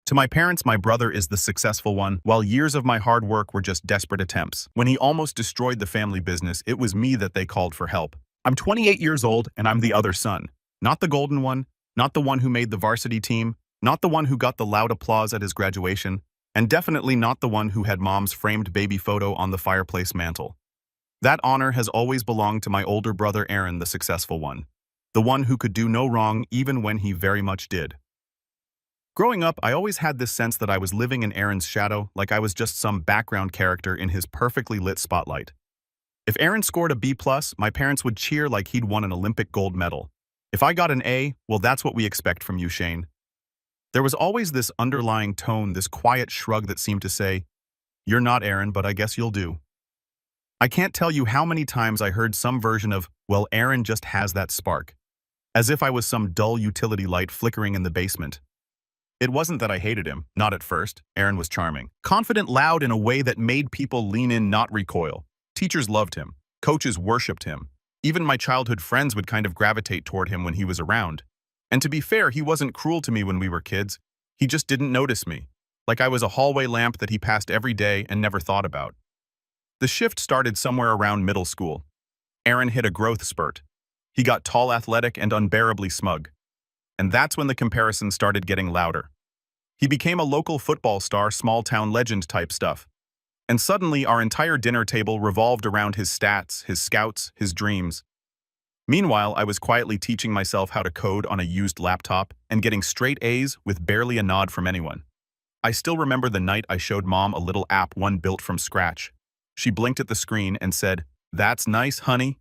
To my parents, my brother is the successful one, while years of my hard work were just desperate attempts. When he almost destroyed the family business, it was me that they called for help. I'm 28 years old, and I'm the other son. Not the golden one, not the one who made the varsity team, not the one who got the loud applause at his graduation, and definitely not the one who had mom's framed baby photo on the fireplace mantle. That honor has always belonged to my older brother Aaron, the successful one. The one who could do no wrong even when he very much did. Growing up, I always had this sense that I was living in Aaron's shadow, like I was just some background character in his perfectly lit spotlight. If Aaron scored a B+, my parents would cheer like he'd won an Olympic gold medal. If I got an A, well, that's what we expect from you, Shane. There was always this underlying tone, this quiet shrug that seemed to say, "You're not Aaron, but I guess you'll do." I can't tell you how many times I heard some version of, "Well, Aaron just has that spark," as if I was some dull utility light flickering in the basement. It wasn't that I hated him, not at first. Aaron was charming. Confident, loud in a way that made people lean in, not recoil. Teachers loved him. Coaches worshipped him. Even my childhood friends would kind of gravitate toward him when he was around. And to be fair, he wasn't cruel to me when we were kids. He just didn't notice me. Like I was a hallway lamp that he passed every day and never thought about. The shift started somewhere around middle school. Aaron hit a growth spurt. He got tall, athletic, and unbearably smug. And that's when the comparisons started getting louder. He became a local football star, small-town legend type stuff. And suddenly, our entire dinner table revolved around his stats, his scouts, his dreams. Meanwhile, I was quietly teaching myself how to code on a used laptop and getting straight A's with barely a nod from anyone. I still remember the night I showed Mom a little app one built from scratch. She blinked at the screen and said, "That's nice, honey."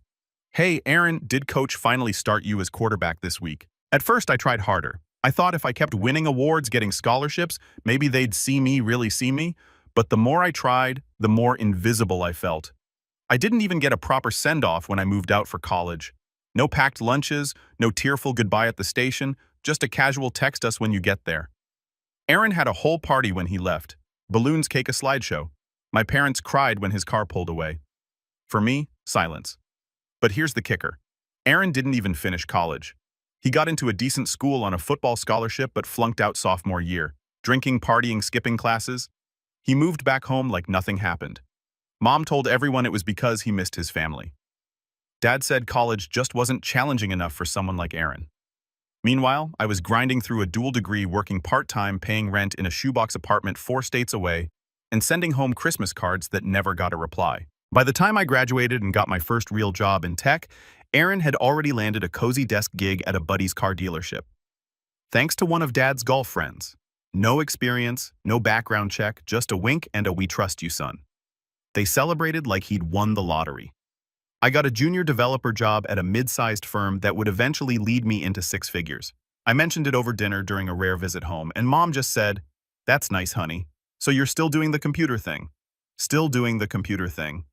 "Hey, Aaron, did coach finally start you as quarterback this week?" At first, I tried harder. I thought if I kept winning awards, getting scholarships, maybe they'd see me, really see me. But the more I tried, the more invisible I felt. I didn't even get a proper send-off when I moved out for college. No packed lunches, no tearful goodbye at the station, just a casual text us when you get there. Aaron had a whole party when he left. Balloons, cake, a slideshow. My parents cried when his car pulled away. For me, silence. But here's the kicker. Aaron didn't even finish college. He got into a decent school on a football scholarship but flunked out sophomore year. Drinking, partying, skipping classes. He moved back home like nothing happened. Mom told everyone it was because he missed his family. Dad said college just wasn't challenging enough for someone like Aaron. Meanwhile, I was grinding through a dual degree, working part-time, paying rent in a shoebox apartment 4 states away, and sending home Christmas cards that never got a reply. By the time I graduated and got my first real job in tech, Aaron had already landed a cozy desk gig at a buddy's car dealership. Thanks to one of Dad's golf friends. No experience, no background check, just a wink and a "we trust you, son." They celebrated like he'd won the lottery. I got a junior developer job at a mid-sized firm that would eventually lead me into 6 figures. I mentioned it over dinner during a rare visit home, and Mom just said, "That's nice, honey. So you're still doing the computer thing." Still doing the computer thing.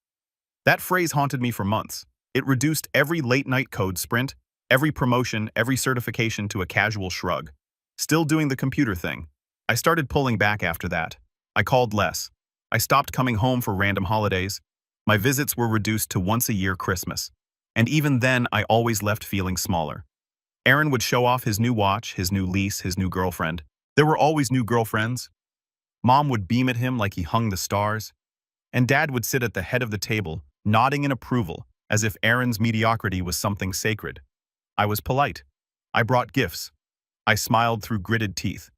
That phrase haunted me for months. It reduced every late-night code sprint, every promotion, every certification to a casual shrug. Still doing the computer thing. I started pulling back after that. I called less. I stopped coming home for random holidays. My visits were reduced to once-a-year Christmas. And even then, I always left feeling smaller. Aaron would show off his new watch, his new lease, his new girlfriend. There were always new girlfriends. Mom would beam at him like he hung the stars. And Dad would sit at the head of the table, nodding in approval, as if Aaron's mediocrity was something sacred. I was polite. I brought gifts. I smiled through gritted teeth.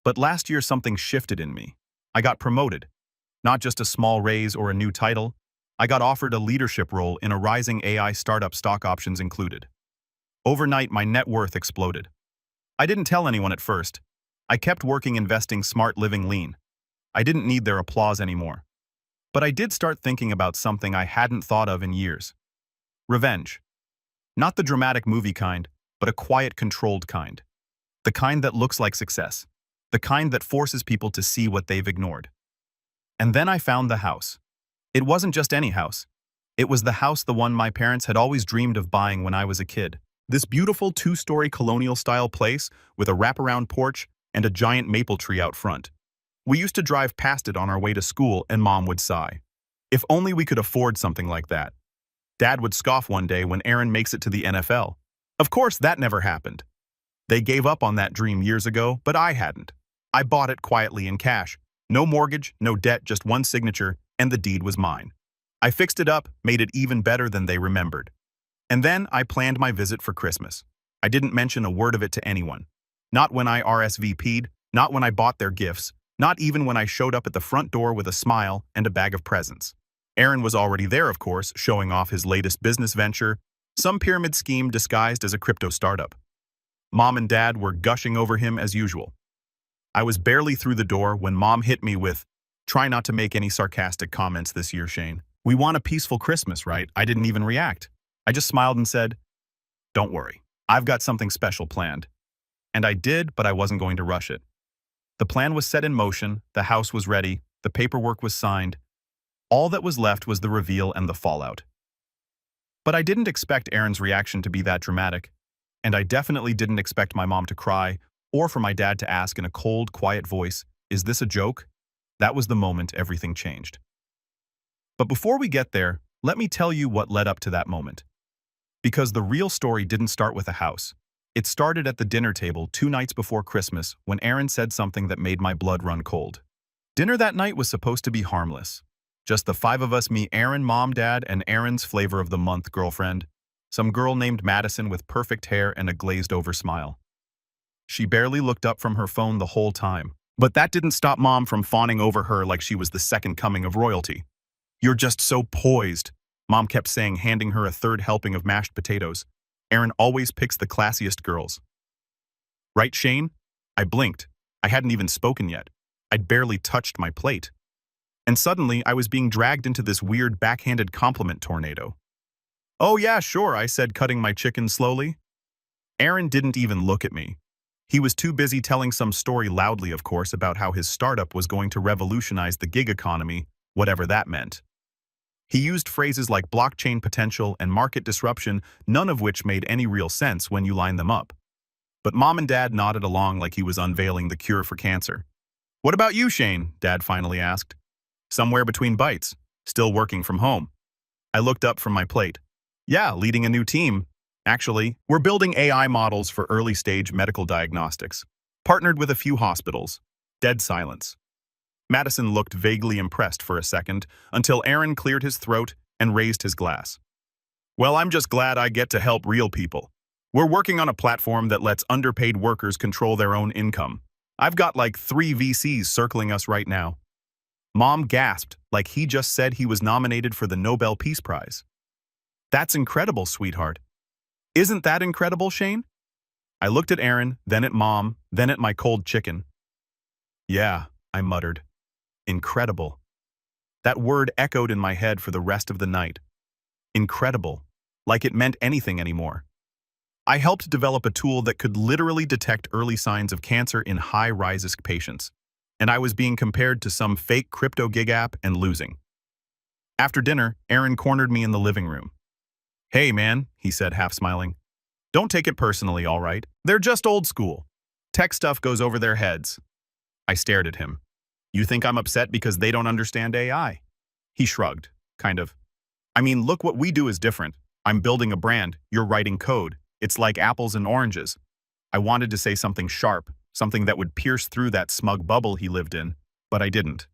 But last year something shifted in me. I got promoted. Not just a small raise or a new title. I got offered a leadership role in a rising AI startup, stock options included. Overnight, my net worth exploded. I didn't tell anyone at first. I kept working, investing, smart, living lean. I didn't need their applause anymore. But I did start thinking about something I hadn't thought of in years. Revenge. Not the dramatic movie kind, but a quiet, controlled kind. The kind that looks like success. The kind that forces people to see what they've ignored. And then I found the house. It wasn't just any house. It was the house, the one my parents had always dreamed of buying when I was a kid. This beautiful 2-story colonial-style place with a wraparound porch and a giant maple tree out front. We used to drive past it on our way to school, and Mom would sigh. If only we could afford something like that. Dad would scoff one day when Aaron makes it to the NFL. Of course, that never happened. They gave up on that dream years ago, but I hadn't. I bought it quietly in cash. No mortgage, no debt, just one signature, and the deed was mine. I fixed it up, made it even better than they remembered. And then I planned my visit for Christmas. I didn't mention a word of it to anyone. Not when I RSVP'd, not when I bought their gifts, not even when I showed up at the front door with a smile and a bag of presents. Aaron was already there, of course, showing off his latest business venture, some pyramid scheme disguised as a crypto startup. Mom and Dad were gushing over him as usual. I was barely through the door when Mom hit me with, "Try not to make any sarcastic comments this year, Shane. We want a peaceful Christmas, right?" I didn't even react. I just smiled and said, "Don't worry. I've got something special planned." And I did, but I wasn't going to rush it. The plan was set in motion, the house was ready, the paperwork was signed. All that was left was the reveal and the fallout. But I didn't expect Aaron's reaction to be that dramatic, and I definitely didn't expect my mom to cry, or for my dad to ask in a cold, quiet voice, "Is this a joke?" That was the moment everything changed. But before we get there, let me tell you what led up to that moment. Because the real story didn't start with a house. It started at the dinner table 2 nights before Christmas when Aaron said something that made my blood run cold. Dinner that night was supposed to be harmless. Just the 5 of us, me, Aaron, Mom, Dad, and Aaron's flavor of the month girlfriend, some girl named Madison with perfect hair and a glazed-over smile. She barely looked up from her phone the whole time. But that didn't stop Mom from fawning over her like she was the second coming of royalty. "You're just so poised," Mom kept saying, handing her a third helping of mashed potatoes. "Aaron always picks the classiest girls." "Right, Shane?" I blinked. I hadn't even spoken yet. I'd barely touched my plate. And suddenly, I was being dragged into this weird backhanded compliment tornado. "Oh yeah, sure," I said, cutting my chicken slowly. Aaron didn't even look at me. He was too busy telling some story loudly, of course, about how his startup was going to revolutionize the gig economy, whatever that meant. He used phrases like blockchain potential and market disruption, none of which made any real sense when you line them up. But Mom and Dad nodded along like he was unveiling the cure for cancer. "What about you, Shane?" Dad finally asked. "Somewhere between bites. Still working from home." I looked up from my plate. "Yeah, leading a new team. Actually, we're building AI models for early-stage medical diagnostics. Partnered with a few hospitals." Dead silence. Madison looked vaguely impressed for a second, until Aaron cleared his throat and raised his glass. "Well, I'm just glad I get to help real people. We're working on a platform that lets underpaid workers control their own income. I've got like 3 VCs circling us right now." Mom gasped, like he just said he was nominated for the Nobel Peace Prize. "That's incredible, sweetheart." "Isn't that incredible, Shane?" I looked at Aaron, then at Mom, then at my cold chicken. "Yeah," I muttered. Incredible. That word echoed in my head for the rest of the night. Incredible. Like it meant anything anymore. I helped develop a tool that could literally detect early signs of cancer in high-risk patients, and I was being compared to some fake crypto gig app and losing. After dinner, Aaron cornered me in the living room. "Hey, man," he said, half smiling. "Don't take it personally, all right? They're just old school. Tech stuff goes over their heads." I stared at him. "You think I'm upset because they don't understand AI?" He shrugged, kind of. "I mean, look, what we do is different. I'm building a brand, you're writing code. It's like apples and oranges." I wanted to say something sharp, something that would pierce through that smug bubble he lived in, but I didn't.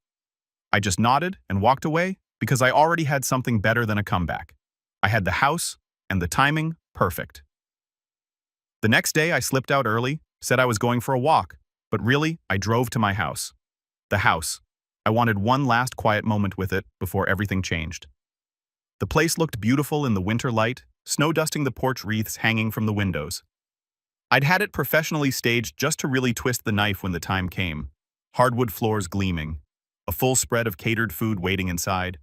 I just nodded and walked away because I already had something better than a comeback. I had the house and the timing perfect. The next day, I slipped out early, said I was going for a walk, but really, I drove to my house. The house. I wanted one last quiet moment with it before everything changed. The place looked beautiful in the winter light, snow dusting the porch wreaths hanging from the windows. I'd had it professionally staged just to really twist the knife when the time came. Hardwood floors gleaming, a full spread of catered food waiting inside,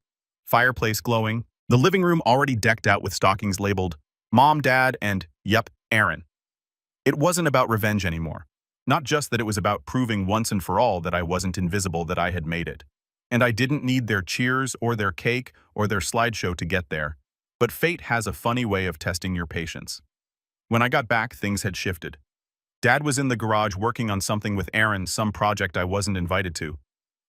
fireplace glowing, the living room already decked out with stockings labeled Mom, Dad, and, yep, Aaron. It wasn't about revenge anymore. Not just that it was about proving once and for all that I wasn't invisible, that I had made it. And I didn't need their cheers or their cake or their slideshow to get there. But fate has a funny way of testing your patience. When I got back, things had shifted. Dad was in the garage working on something with Aaron, some project I wasn't invited to.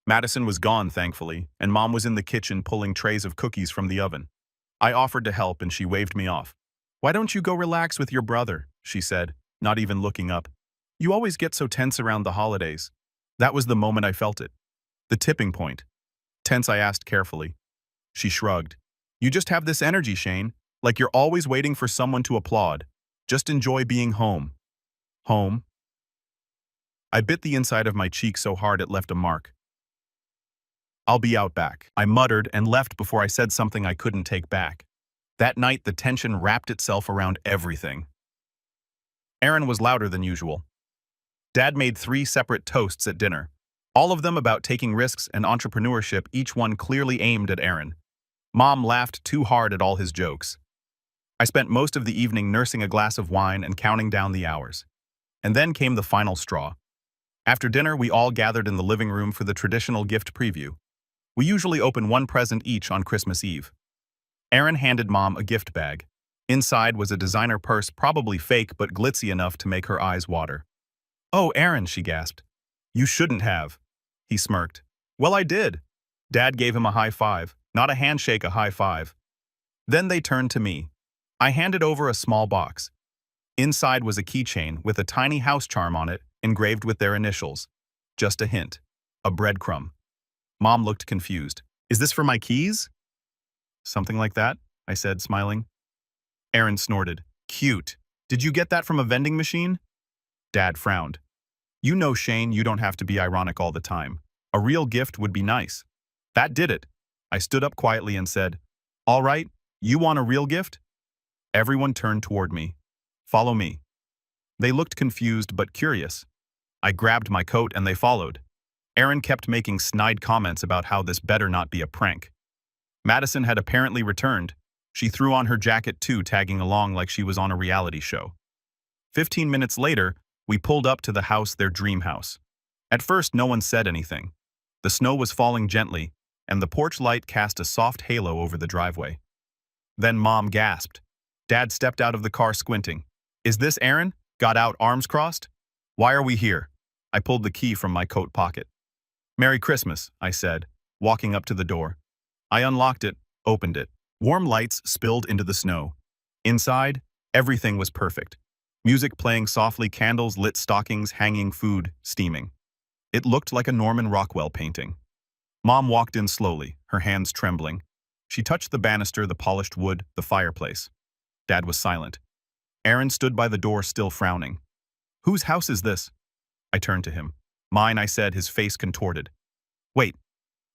Madison was gone, thankfully, and Mom was in the kitchen pulling trays of cookies from the oven. I offered to help and she waved me off. "Why don't you go relax with your brother?" she said, not even looking up. "You always get so tense around the holidays." That was the moment I felt it. The tipping point. Tense, I asked carefully. She shrugged. You just have this energy, Shane, like you're always waiting for someone to applaud. Just enjoy being home. Home? I bit the inside of my cheek so hard it left a mark. I'll be out back, I muttered and left before I said something I couldn't take back. That night, the tension wrapped itself around everything. Aaron was louder than usual. Dad made 3 separate toasts at dinner, all of them about taking risks and entrepreneurship, each one clearly aimed at Aaron. Mom laughed too hard at all his jokes. I spent most of the evening nursing a glass of wine and counting down the hours. And then came the final straw. After dinner, we all gathered in the living room for the traditional gift preview. We usually open one present each on Christmas Eve. Aaron handed Mom a gift bag. Inside was a designer purse, probably fake but glitzy enough to make her eyes water. "Oh, Aaron," she gasped. "You shouldn't have." He smirked. "Well, I did." Dad gave him a high five, not a handshake, a high five. Then they turned to me. I handed over a small box. Inside was a keychain with a tiny house charm on it, engraved with their initials. Just a hint. A breadcrumb. Mom looked confused. "Is this for my keys?" "Something like that," I said, smiling. Aaron snorted. "Cute. Did you get that from a vending machine?" Dad frowned. "You know, Shane, you don't have to be ironic all the time. A real gift would be nice." That did it. I stood up quietly and said, "All right, you want a real gift?" Everyone turned toward me. "Follow me." They looked confused but curious. I grabbed my coat and they followed. Aaron kept making snide comments about how this better not be a prank. Madison had apparently returned. She threw on her jacket too, tagging along like she was on a reality show. 15 minutes later, we pulled up to the house, their dream house. At first, no one said anything. The snow was falling gently, and the porch light cast a soft halo over the driveway. Then Mom gasped. Dad stepped out of the car squinting. "Is this Aaron?" Got out, arms crossed. "Why are we here?" I pulled the key from my coat pocket. "Merry Christmas," I said, walking up to the door. I unlocked it, opened it. Warm lights spilled into the snow. Inside, everything was perfect. Music playing softly, candles lit, stockings hanging, food steaming. It looked like a Norman Rockwell painting. Mom walked in slowly, her hands trembling. She touched the banister, the polished wood, the fireplace. Dad was silent. Aaron stood by the door, still frowning. "Whose house is this?" I turned to him. "Mine," I said, his face contorted. "Wait.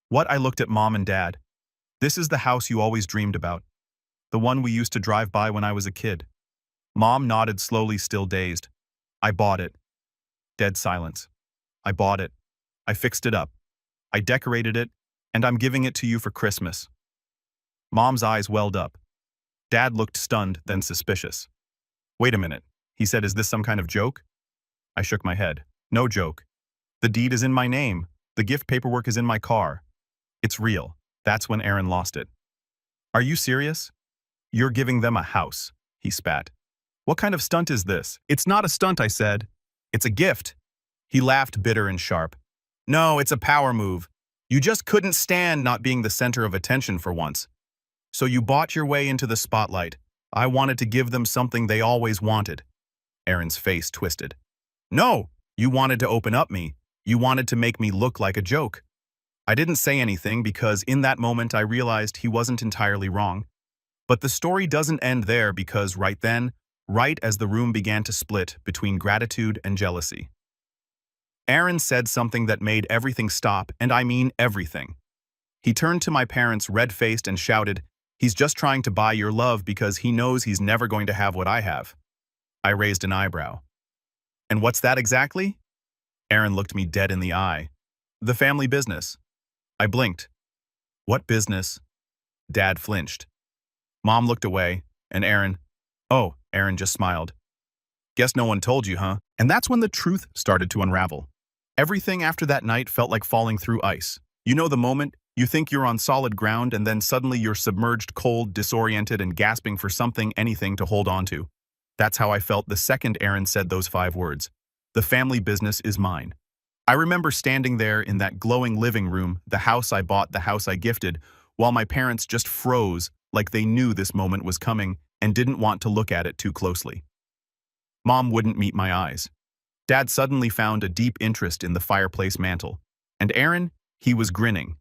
What?" I looked at Mom and Dad. "This is the house you always dreamed about. The one we used to drive by when I was a kid." Mom nodded slowly, still dazed. "I bought it." Dead silence. "I bought it. I fixed it up. I decorated it, and I'm giving it to you for Christmas." Mom's eyes welled up. Dad looked stunned, then suspicious. "Wait a minute," he said, "is this some kind of joke?" I shook my head. "No joke. The deed is in my name. The gift paperwork is in my car. It's real." That's when Aaron lost it. "Are you serious? You're giving them a house," he spat. "What kind of stunt is this?" "It's not a stunt," I said. "It's a gift." He laughed, bitter and sharp. "No, it's a power move. You just couldn't stand not being the center of attention for once. So you bought your way into the spotlight. I wanted to give them something they always wanted." Aaron's face twisted. "No, you wanted to open up me. You wanted to make me look like a joke." I didn't say anything because in that moment I realized he wasn't entirely wrong. But the story doesn't end there, because right then, right as the room began to split between gratitude and jealousy, Aaron said something that made everything stop, and I mean everything. He turned to my parents, red-faced, and shouted, "He's just trying to buy your love because he knows he's never going to have what I have." I raised an eyebrow. "And what's that exactly?" Aaron looked me dead in the eye. "The family business." I blinked. "What business?" Dad flinched. Mom looked away, and Aaron, "Oh," Aaron just smiled. "Guess no one told you, huh?" And that's when the truth started to unravel. Everything after that night felt like falling through ice. You know the moment you think you're on solid ground and then suddenly you're submerged, cold, disoriented, and gasping for something, anything to hold on to. That's how I felt the second Aaron said those 5 words. The family business is mine. I remember standing there in that glowing living room, the house I bought, the house I gifted, while my parents just froze like they knew this moment was coming and didn't want to look at it too closely. Mom wouldn't meet my eyes. Dad suddenly found a deep interest in the fireplace mantle. And Aaron, he was grinning.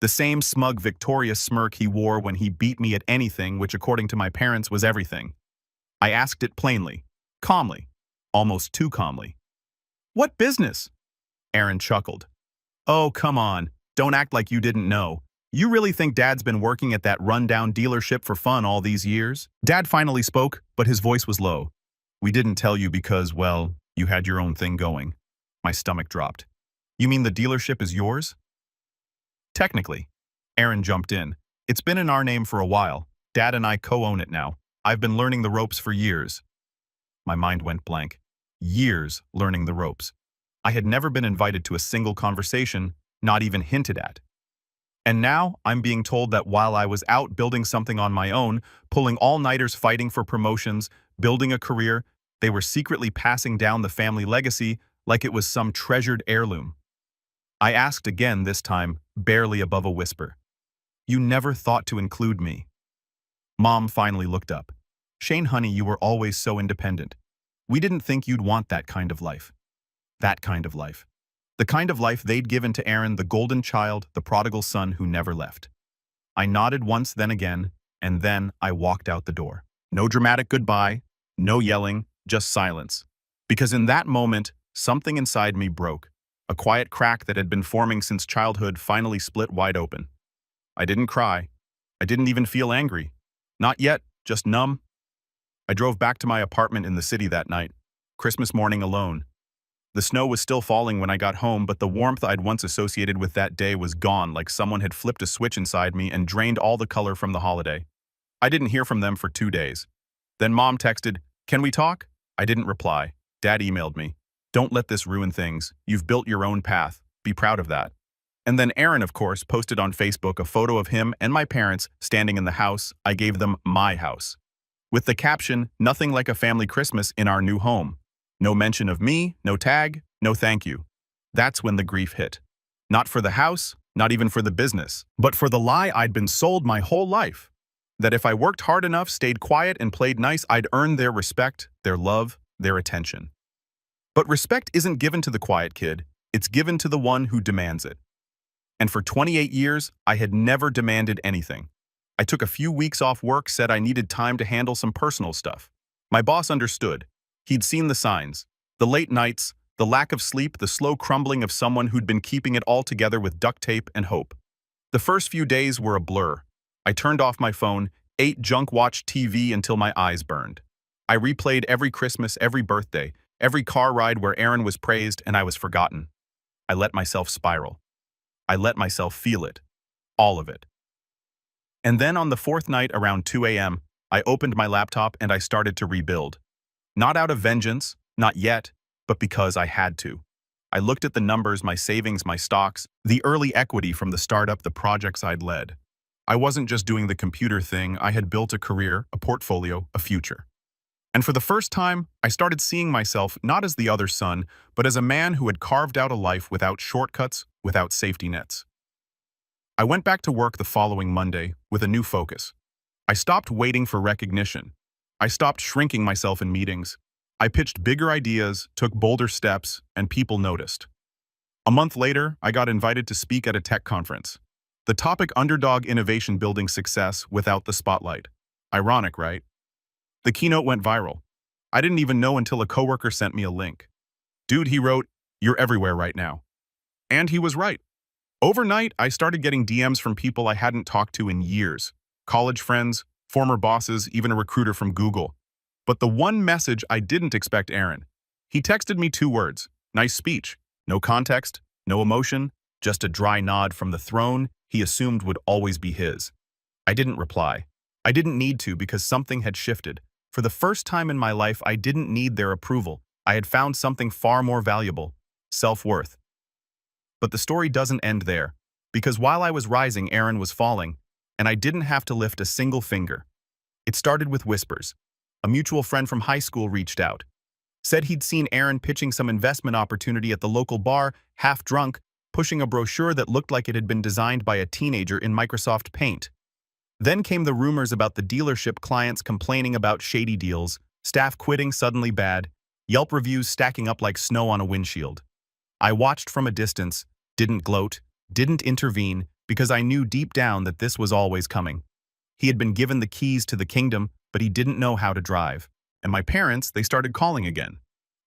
The same smug, victorious smirk he wore when he beat me at anything which, according to my parents, was everything. I asked it plainly, calmly, almost too calmly. "What business?" Aaron chuckled. "Oh, come on. Don't act like you didn't know. You really think Dad's been working at that rundown dealership for fun all these years?" Dad finally spoke, but his voice was low. "We didn't tell you because, well, you had your own thing going." My stomach dropped. "You mean the dealership is yours?" "Technically." Aaron jumped in. "It's been in our name for a while. Dad and I co-own it now. I've been learning the ropes for years." My mind went blank. Years learning the ropes. I had never been invited to a single conversation, not even hinted at. And now I'm being told that while I was out building something on my own, pulling all-nighters fighting for promotions, building a career, they were secretly passing down the family legacy like it was some treasured heirloom. I asked again this time, barely above a whisper. "You never thought to include me." Mom finally looked up. "Shane, honey, you were always so independent. We didn't think you'd want that kind of life." That kind of life. The kind of life they'd given to Aaron, the golden child, the prodigal son who never left. I nodded once, then again, and then I walked out the door. No dramatic goodbye, no yelling, just silence. Because in that moment, something inside me broke. A quiet crack that had been forming since childhood finally split wide open. I didn't cry. I didn't even feel angry. Not yet, just numb. I drove back to my apartment in the city that night, Christmas morning alone. The snow was still falling when I got home, but the warmth I'd once associated with that day was gone, like someone had flipped a switch inside me and drained all the color from the holiday. I didn't hear from them for 2 days. Then Mom texted, "Can we talk?" I didn't reply. Dad emailed me, "Don't let this ruin things. You've built your own path. Be proud of that." And then Aaron, of course, posted on Facebook a photo of him and my parents standing in the house I gave them, my house. With the caption, "Nothing like a family Christmas in our new home." No mention of me, no tag, no thank you. That's when the grief hit. Not for the house, not even for the business, but for the lie I'd been sold my whole life. That if I worked hard enough, stayed quiet, and played nice, I'd earn their respect, their love, their attention. But respect isn't given to the quiet kid, it's given to the one who demands it. And for 28 years, I had never demanded anything. I took a few weeks off work, said I needed time to handle some personal stuff. My boss understood. He'd seen the signs, the late nights, the lack of sleep, the slow crumbling of someone who'd been keeping it all together with duct tape and hope. The first few days were a blur. I turned off my phone, ate junk, watched TV until my eyes burned. I replayed every Christmas, every birthday, every car ride where Aaron was praised and I was forgotten. I let myself spiral. I let myself feel it. All of it. And then on the fourth night around 2 a.m., I opened my laptop and I started to rebuild. Not out of vengeance, not yet, but because I had to. I looked at the numbers, my savings, my stocks, the early equity from the startup, the projects I'd led. I wasn't just doing the computer thing, I had built a career, a portfolio, a future. And for the first time, I started seeing myself not as the other son, but as a man who had carved out a life without shortcuts, without safety nets. I went back to work the following Monday with a new focus. I stopped waiting for recognition. I stopped shrinking myself in meetings. I pitched bigger ideas, took bolder steps, and people noticed. A month later, I got invited to speak at a tech conference. The topic: underdog innovation building success without the spotlight. Ironic, right? The keynote went viral. I didn't even know until a coworker sent me a link. "Dude," he wrote, "you're everywhere right now." And he was right. Overnight, I started getting DMs from people I hadn't talked to in years. College friends, former bosses, even a recruiter from Google. But the one message I didn't expect: Aaron. He texted me 2 words, "Nice speech." No context, no emotion, just a dry nod from the throne he assumed would always be his. I didn't reply. I didn't need to, because something had shifted. For the first time in my life, I didn't need their approval. I had found something far more valuable: self-worth. But the story doesn't end there, because while I was rising, Aaron was falling, and I didn't have to lift a single finger. It started with whispers. A mutual friend from high school reached out. Said he'd seen Aaron pitching some investment opportunity at the local bar, half drunk, pushing a brochure that looked like it had been designed by a teenager in Microsoft Paint. Then came the rumors about the dealership, clients complaining about shady deals, staff quitting suddenly bad, Yelp reviews stacking up like snow on a windshield. I watched from a distance, didn't gloat, didn't intervene, because I knew deep down that this was always coming. He had been given the keys to the kingdom, but he didn't know how to drive. And my parents, they started calling again.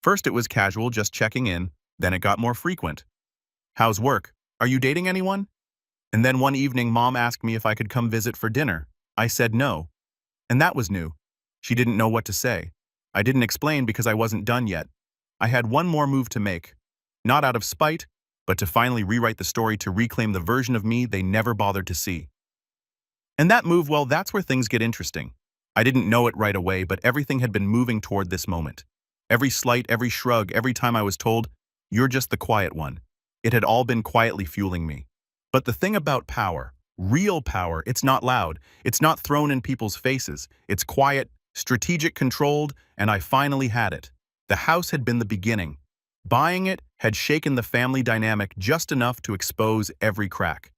First it was casual, just checking in, then it got more frequent. How's work? Are you dating anyone? And then one evening, Mom asked me if I could come visit for dinner. I said no. And that was new. She didn't know what to say. I didn't explain because I wasn't done yet. I had one more move to make. Not out of spite, but to finally rewrite the story to reclaim the version of me they never bothered to see. And that move, well, that's where things get interesting. I didn't know it right away, but everything had been moving toward this moment. Every slight, every shrug, every time I was told, "You're just the quiet one." It had all been quietly fueling me. But the thing about power, real power, it's not loud. It's not thrown in people's faces. It's quiet, strategic, controlled, and I finally had it. The house had been the beginning. Buying it had shaken the family dynamic just enough to expose every crack.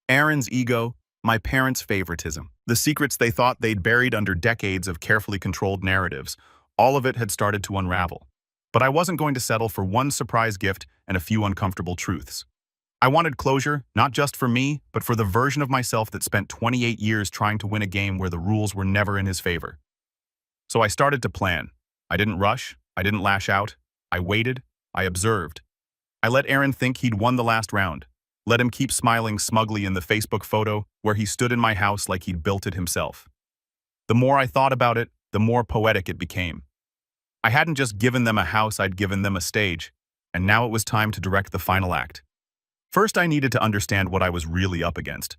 Aaron's ego, my parents' favoritism, the secrets they thought they'd buried under decades of carefully controlled narratives, all of it had started to unravel. But I wasn't going to settle for one surprise gift and a few uncomfortable truths. I wanted closure, not just for me, but for the version of myself that spent 28 years trying to win a game where the rules were never in his favor. So I started to plan. I didn't rush. I didn't lash out. I waited. I observed. I let Aaron think he'd won the last round. Let him keep smiling smugly in the Facebook photo where he stood in my house like he'd built it himself. The more I thought about it, the more poetic it became. I hadn't just given them a house, I'd given them a stage, and now it was time to direct the final act. First, I needed to understand what I was really up against.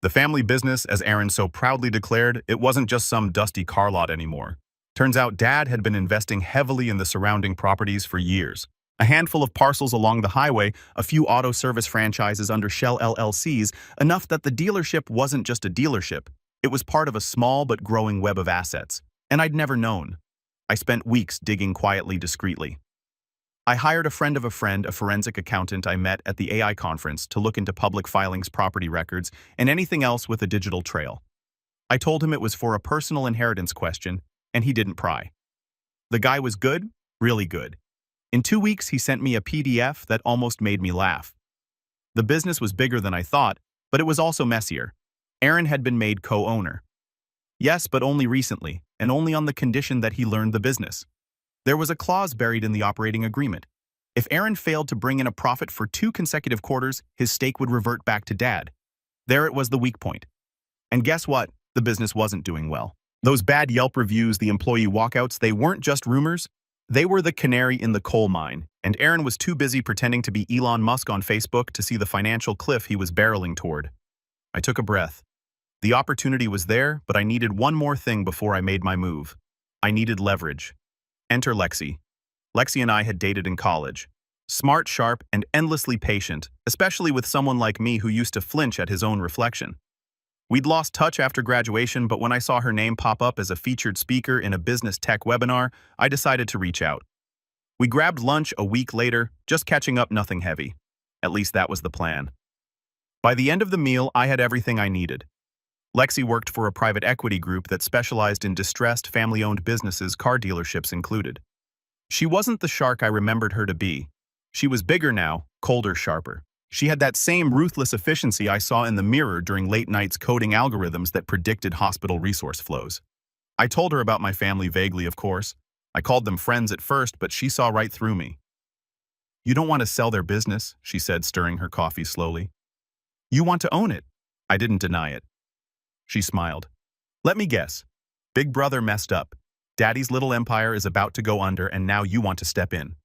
The family business, as Aaron so proudly declared, it wasn't just some dusty car lot anymore. Turns out Dad had been investing heavily in the surrounding properties for years. A handful of parcels along the highway, a few auto service franchises under Shell LLCs, enough that the dealership wasn't just a dealership. It was part of a small but growing web of assets. And I'd never known. I spent weeks digging quietly, discreetly. I hired a friend of a friend, a forensic accountant I met at the AI conference, to look into public filings, property records, and anything else with a digital trail. I told him it was for a personal inheritance question, and he didn't pry. The guy was good, really good. In 2 weeks, he sent me a PDF that almost made me laugh. The business was bigger than I thought, but it was also messier. Aaron had been made co-owner. Yes, but only recently, and only on the condition that he learned the business. There was a clause buried in the operating agreement. If Aaron failed to bring in a profit for 2 consecutive quarters, his stake would revert back to Dad. There it was, the weak point. And guess what? The business wasn't doing well. Those bad Yelp reviews, the employee walkouts, they weren't just rumors. They were the canary in the coal mine, and Aaron was too busy pretending to be Elon Musk on Facebook to see the financial cliff he was barreling toward. I took a breath. The opportunity was there, but I needed one more thing before I made my move. I needed leverage. Enter Lexi. Lexi and I had dated in college. Smart, sharp, and endlessly patient, especially with someone like me who used to flinch at his own reflection. We'd lost touch after graduation, but when I saw her name pop up as a featured speaker in a business tech webinar, I decided to reach out. We grabbed lunch a week later, just catching up, nothing heavy. At least that was the plan. By the end of the meal, I had everything I needed. Lexi worked for a private equity group that specialized in distressed family-owned businesses, car dealerships included. She wasn't the shark I remembered her to be. She was bigger now, colder, sharper. She had that same ruthless efficiency I saw in the mirror during late nights coding algorithms that predicted hospital resource flows. I told her about my family vaguely, of course. I called them friends at first, but she saw right through me. "You don't want to sell their business," she said, stirring her coffee slowly. "You want to own it." I didn't deny it. She smiled. "Let me guess. Big brother messed up. Daddy's little empire is about to go under, and now you want to step in."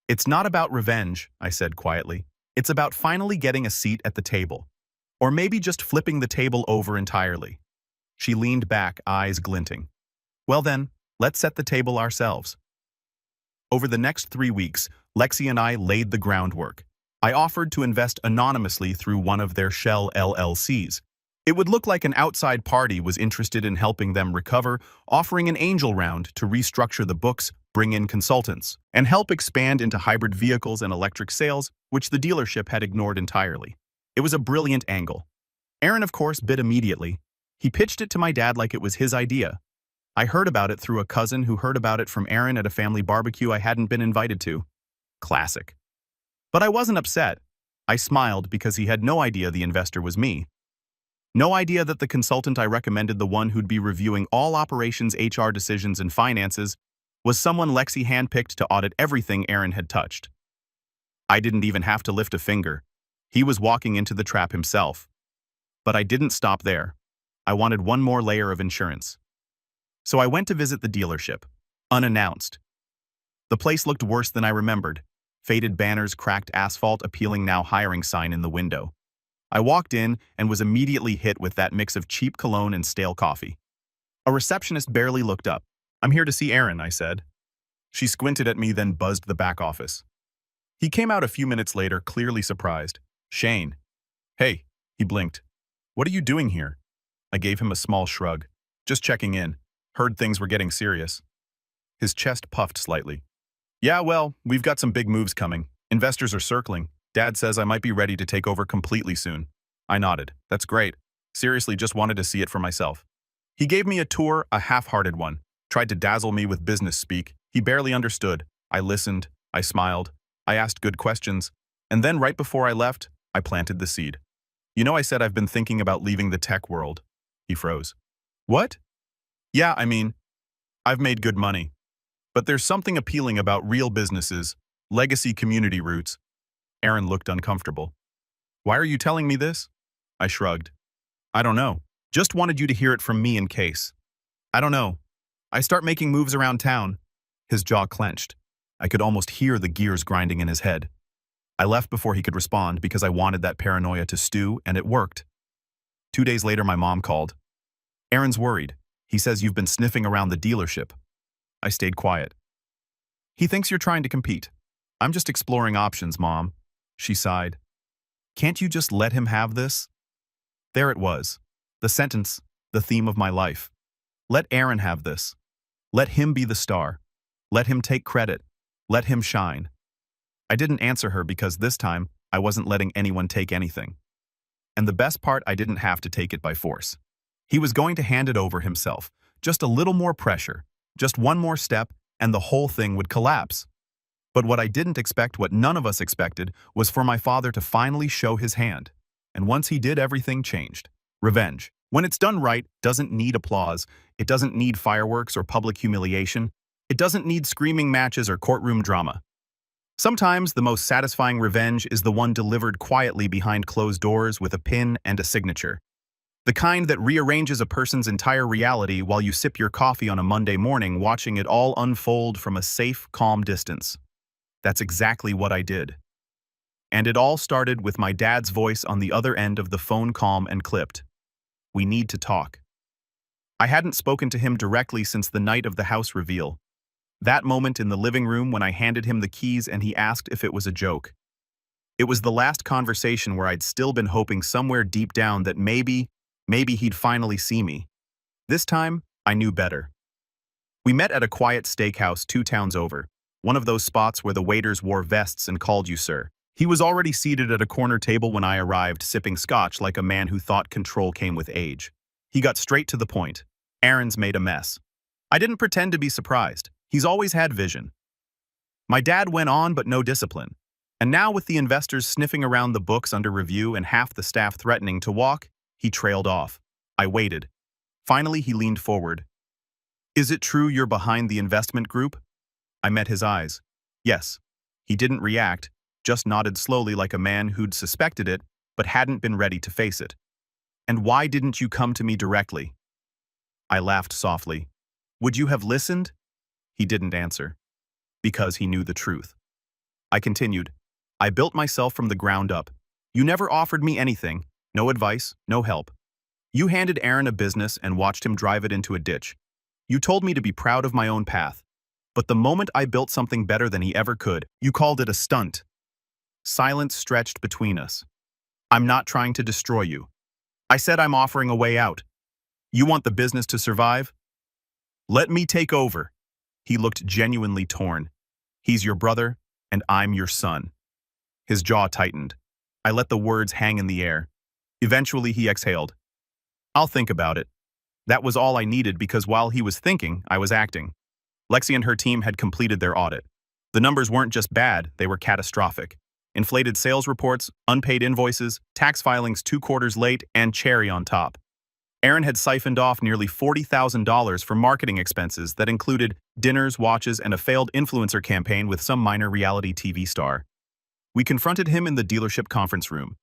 "It's not about revenge," I said quietly. "It's about finally getting a seat at the table. Or maybe just flipping the table over entirely." She leaned back, eyes glinting. "Well then, let's set the table ourselves." Over the next 3 weeks, Lexi and I laid the groundwork. I offered to invest anonymously through one of their Shell LLCs. It would look like an outside party was interested in helping them recover, offering an angel round to restructure the books, bring in consultants, and help expand into hybrid vehicles and electric sales, which the dealership had ignored entirely. It was a brilliant angle. Aaron, of course, bid immediately. He pitched it to my dad like it was his idea. I heard about it through a cousin who heard about it from Aaron at a family barbecue I hadn't been invited to. Classic. But I wasn't upset. I smiled because he had no idea the investor was me. No idea that the consultant I recommended, the one who'd be reviewing all operations, HR decisions, and finances, was someone Lexi handpicked to audit everything Aaron had touched. I didn't even have to lift a finger. He was walking into the trap himself. But I didn't stop there. I wanted one more layer of insurance. So I went to visit the dealership, unannounced. The place looked worse than I remembered. Faded banners, cracked asphalt, a peeling now hiring sign in the window. I walked in and was immediately hit with that mix of cheap cologne and stale coffee. A receptionist barely looked up. "I'm here to see Aaron," I said. She squinted at me, then buzzed the back office. He came out a few minutes later, clearly surprised. "Shane." "Hey," he blinked. "What are you doing here?" I gave him a small shrug. "Just checking in. Heard things were getting serious." His chest puffed slightly. "Yeah, well, we've got some big moves coming. Investors are circling. Dad says I might be ready to take over completely soon." I nodded. "That's great. Seriously, just wanted to see it for myself." He gave me a tour, a half-hearted one. Tried to dazzle me with business speak. He barely understood. I listened. I smiled. I asked good questions. And then right before I left, I planted the seed. "You know, I said I've been thinking about leaving the tech world." He froze. "What?" "Yeah, I mean, I've made good money. But there's something appealing about real businesses, legacy community roots." Aaron looked uncomfortable. "Why are you telling me this?" I shrugged. "I don't know. Just wanted you to hear it from me in case. I don't know. I start making moves around town." His jaw clenched. I could almost hear the gears grinding in his head. I left before he could respond because I wanted that paranoia to stew, and it worked. 2 days later, my mom called. "Aaron's worried. He says you've been sniffing around the dealership." I stayed quiet. "He thinks you're trying to compete." "I'm just exploring options, Mom." She sighed. "Can't you just let him have this?" There it was. The sentence, the theme of my life. Let Aaron have this. Let him be the star. Let him take credit. Let him shine. I didn't answer her because this time I wasn't letting anyone take anything. And the best part, I didn't have to take it by force. He was going to hand it over himself. Just a little more pressure. Just one more step, and the whole thing would collapse. But what I didn't expect, what none of us expected, was for my father to finally show his hand. And once he did, everything changed. Revenge, when it's done right, doesn't need applause. It doesn't need fireworks or public humiliation. It doesn't need screaming matches or courtroom drama. Sometimes the most satisfying revenge is the one delivered quietly behind closed doors with a pin and a signature. The kind that rearranges a person's entire reality while you sip your coffee on a Monday morning, watching it all unfold from a safe, calm distance. That's exactly what I did. And it all started with my dad's voice on the other end of the phone, calm and clipped. "We need to talk." I hadn't spoken to him directly since the night of the house reveal. That moment in the living room when I handed him the keys and he asked if it was a joke. It was the last conversation where I'd still been hoping somewhere deep down that maybe he'd finally see me. This time, I knew better. We met at a quiet steakhouse 2 towns over, one of those spots where the waiters wore vests and called you sir. He was already seated at a corner table when I arrived, sipping scotch like a man who thought control came with age. He got straight to the point. "Aaron's made a mess." I didn't pretend to be surprised. He's always had vision. My dad went on, but no discipline. And now with the investors sniffing around the books under review and half the staff threatening to walk, he trailed off. I waited. Finally, he leaned forward. "Is it true you're behind the investment group?" I met his eyes. Yes. He didn't react, just nodded slowly like a man who'd suspected it, but hadn't been ready to face it. "And why didn't you come to me directly?" I laughed softly. "Would you have listened?" He didn't answer. Because he knew the truth. I continued. "I built myself from the ground up. You never offered me anything, no advice, no help. You handed Aaron a business and watched him drive it into a ditch. You told me to be proud of my own path. But the moment I built something better than he ever could, you called it a stunt." Silence stretched between us. "I'm not trying to destroy you. I said I'm offering a way out. You want the business to survive? Let me take over." He looked genuinely torn. "He's your brother, and I'm your son." His jaw tightened. I let the words hang in the air. Eventually, he exhaled. "I'll think about it." That was all I needed because while he was thinking, I was acting. Lexi and her team had completed their audit. The numbers weren't just bad, they were catastrophic. Inflated sales reports, unpaid invoices, tax filings 2 quarters late, and cherry on top. Aaron had siphoned off nearly $40,000 for marketing expenses that included dinners, watches, and a failed influencer campaign with some minor reality TV star. We confronted him in the dealership conference room.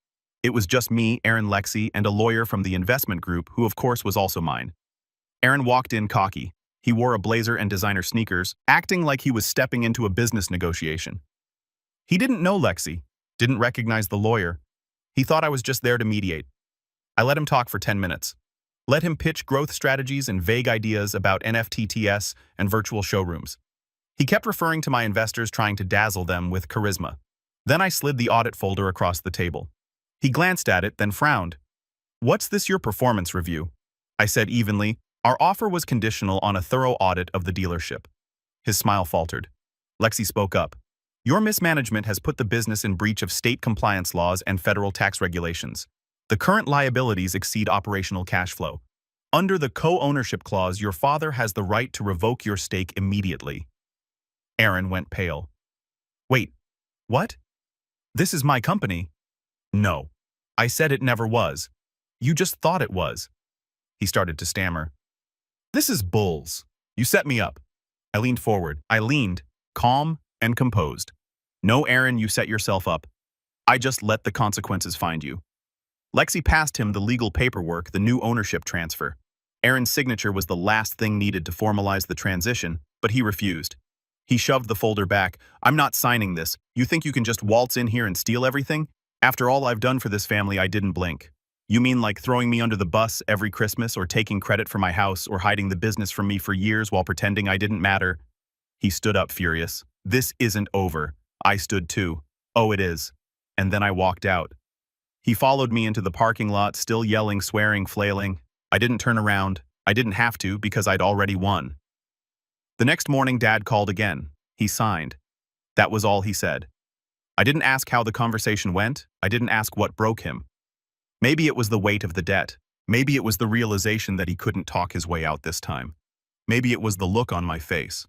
It was just me, Aaron, Lexi, and a lawyer from the investment group who of course was also mine. Aaron walked in cocky. He wore a blazer and designer sneakers, acting like he was stepping into a business negotiation. He didn't know Lexi, didn't recognize the lawyer. He thought I was just there to mediate. I let him talk for 10 minutes. Let him pitch growth strategies and vague ideas about NFTs and virtual showrooms. He kept referring to my investors, trying to dazzle them with charisma. Then I slid the audit folder across the table. He glanced at it, then frowned. "What's this, your performance review?" I said evenly. Our offer was conditional on a thorough audit of the dealership. His smile faltered. Lexi spoke up. "Your mismanagement has put the business in breach of state compliance laws and federal tax regulations. The current liabilities exceed operational cash flow. Under the co-ownership clause, your father has the right to revoke your stake immediately." Aaron went pale. "Wait, what? This is my company." "No. I said it never was. You just thought it was." He started to stammer. "This is bulls. You set me up." I leaned forward. I leaned, calm and composed. "No, Aaron, you set yourself up. I just let the consequences find you." Lexi passed him the legal paperwork, the new ownership transfer. Aaron's signature was the last thing needed to formalize the transition, but he refused. He shoved the folder back. "I'm not signing this. You think you can just waltz in here and steal everything? After all I've done for this family, I didn't blink. You mean like throwing me under the bus every Christmas, or taking credit for my house, or hiding the business from me for years while pretending I didn't matter?" He stood up furious. "This isn't over." I stood too. "Oh, it is." And then I walked out. He followed me into the parking lot, still yelling, swearing, flailing. I didn't turn around. I didn't have to because I'd already won. The next morning, Dad called again. He signed. That was all he said. I didn't ask how the conversation went. I didn't ask what broke him. Maybe it was the weight of the debt. Maybe it was the realization that he couldn't talk his way out this time. Maybe it was the look on my face.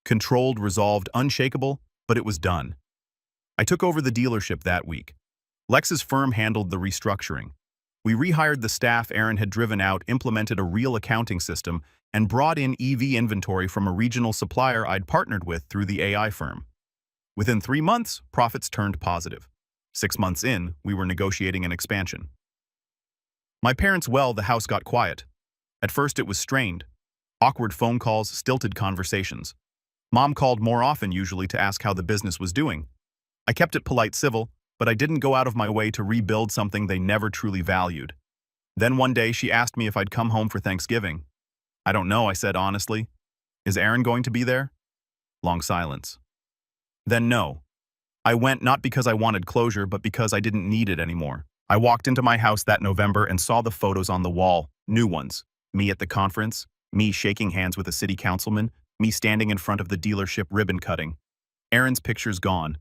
Controlled, resolved, unshakable, but it was done. I took over the dealership that week. Lex's firm handled the restructuring. We rehired the staff Aaron had driven out, implemented a real accounting system, and brought in EV inventory from a regional supplier I'd partnered with through the AI firm. Within 3 months, profits turned positive. 6 months in, we were negotiating an expansion. My parents' the house got quiet. At first it was strained. Awkward phone calls, stilted conversations. Mom called more often usually to ask how the business was doing. I kept it polite, civil, but I didn't go out of my way to rebuild something they never truly valued. Then one day she asked me if I'd come home for Thanksgiving. "I don't know," I said honestly. "Is Aaron going to be there?" Long silence. Then no. I went not because I wanted closure, but because I didn't need it anymore. I walked into my house that November and saw the photos on the wall, new ones. Me at the conference, me shaking hands with a city councilman, me standing in front of the dealership ribbon cutting. Aaron's pictures gone.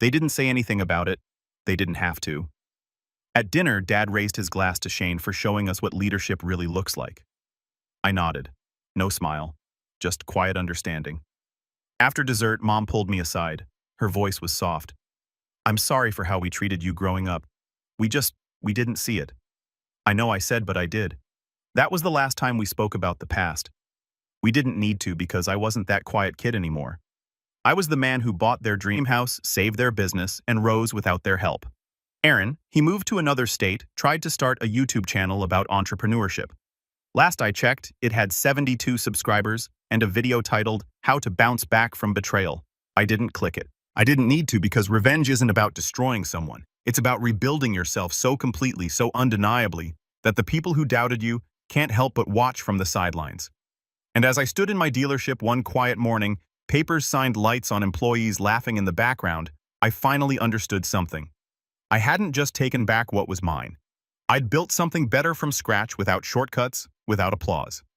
They didn't say anything about it. They didn't have to. At dinner, Dad raised his glass to Shane for showing us what leadership really looks like. I nodded. No smile. Just quiet understanding. After dessert, Mom pulled me aside. Her voice was soft. "I'm sorry for how we treated you growing up. We didn't see it." I know I said, but I did. That was the last time we spoke about the past. We didn't need to because I wasn't that quiet kid anymore. I was the man who bought their dream house, saved their business, and rose without their help. Aaron, he moved to another state, tried to start a YouTube channel about entrepreneurship. Last I checked, it had 72 subscribers and a video titled, "How to Bounce Back from Betrayal." I didn't click it. I didn't need to because revenge isn't about destroying someone. It's about rebuilding yourself so completely, so undeniably, that the people who doubted you can't help but watch from the sidelines. And as I stood in my dealership one quiet morning, papers signed, lights on, employees laughing in the background, I finally understood something. I hadn't just taken back what was mine. I'd built something better from scratch, without shortcuts, without applause.